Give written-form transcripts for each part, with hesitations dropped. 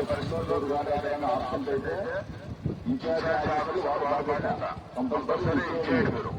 పరిస్థితుల్లో కానీ ఏదైనా ఆప్షన్ అయితే ఇన్ఛార్జ్ వారు కంపల్సరీ ఇచ్చేయండి మీరు.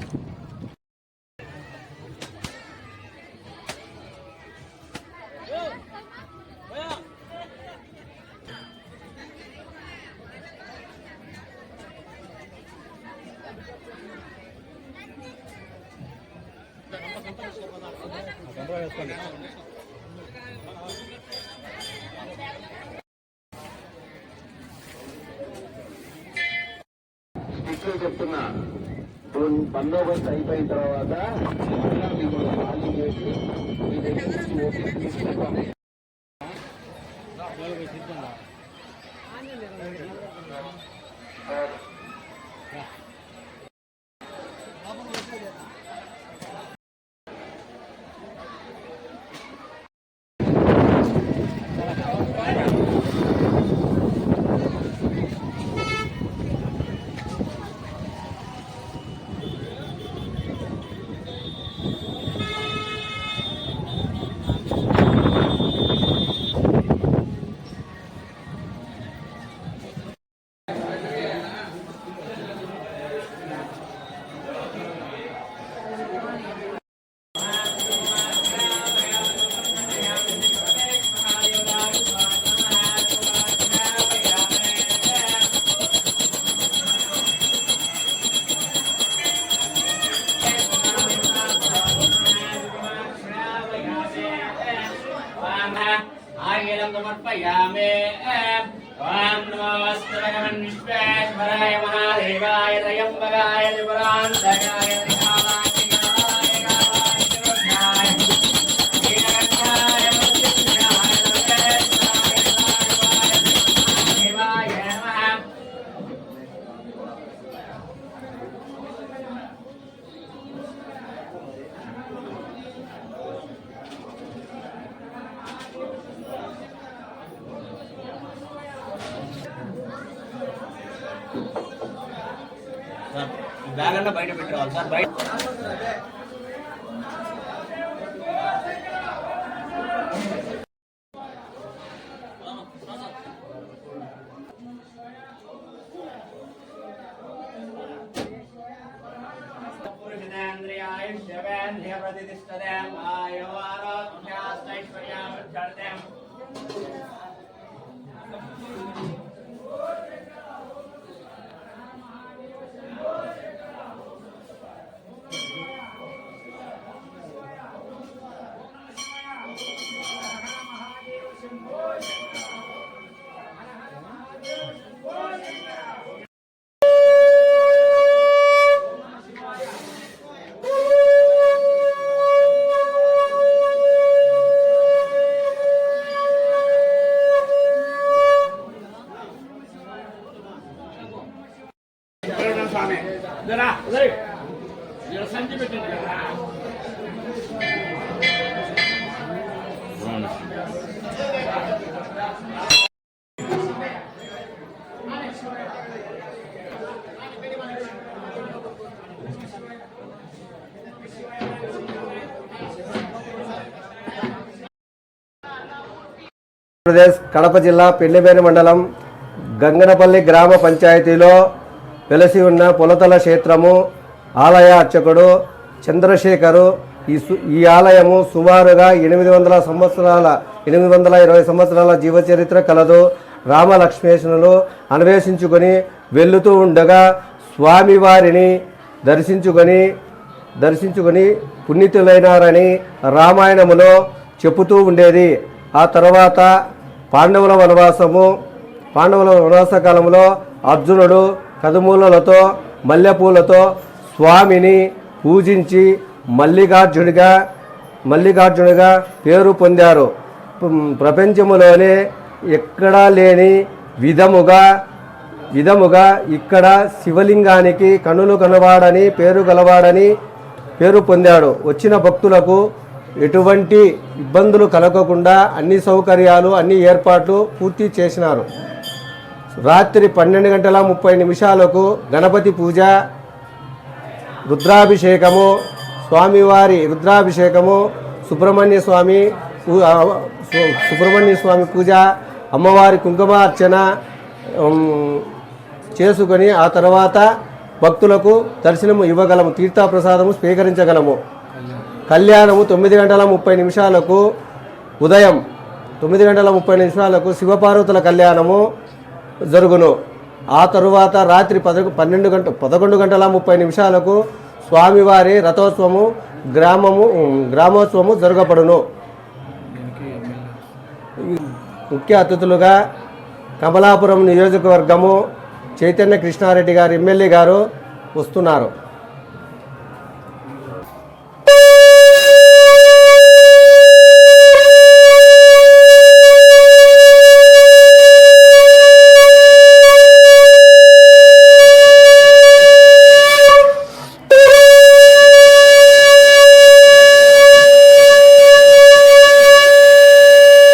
చెప్తున్నా బందోబస్తు అయిపోయిన తర్వాత ఖాళీ చేసి మీ దగ్గర తీసుకుంటాం. समर्पयामि ओम नमोस्तुते विश्वेश्वराय महादेवाय त्र्यंबकाय त्रिपुरान्तकाय బ్యాగన్నా బయట పెట్టాలి సార్. బయట ఆంధ్రప్రదేశ్ కడప జిల్లా పెళ్లిమేరు మండలం గంగనపల్లి గ్రామ పంచాయతీలో వెలసి ఉన్న పొలతల క్షేత్రము ఆలయ అర్చకుడు చంద్రశేఖరు. ఈ ఆలయము సుమారుగా 820 సంవత్సరాల జీవచరిత్ర కలదు. రామలక్ష్మేశ్వరులు అన్వేషించుకొని వెళ్తూ ఉండగా స్వామివారిని దర్శించుకొని పుణ్యతులైనారని రామాయణములో చెబుతూ ఉండేది. ఆ తర్వాత పాండవుల వనవాస కాలంలో అర్జునుడు కదుమూలలతో మల్లెపూలతో స్వామిని పూజించి మల్లికార్జునిగా పేరు పొందారు. ప్రపంచములోనే ఎక్కడా లేని విధముగా ఇక్కడ శివలింగానికి కన్నులు కనవాడని పేరు పొందాడు. వచ్చిన భక్తులకు ఎటువంటి ఇబ్బందులు కలగకుండా అన్ని సౌకర్యాలు అన్ని ఏర్పాట్లు పూర్తి చేసినారు. రాత్రి 12:30 గణపతి పూజ, రుద్రాభిషేకము, స్వామివారి రుద్రాభిషేకము, సుబ్రహ్మణ్య స్వామి పూజ, అమ్మవారి కుంకుమార్చన చేసుకొని ఆ తర్వాత భక్తులకు దర్శనము ఇవ్వగలము, తీర్థప్రసాదము స్వీకరించగలము. కళ్యాణము 9:30 ఉదయం 9:30 శివపార్వతుల కళ్యాణము జరుగును. ఆ తరువాత రాత్రి 11:30 స్వామివారి రథోత్సవము గ్రామోత్సవము జరగబడును. ముఖ్య అతిథులుగా కమలాపురం నియోజకవర్గము చైతన్య కృష్ణారెడ్డి గారు ఎమ్మెల్యే గారు వస్తున్నారు.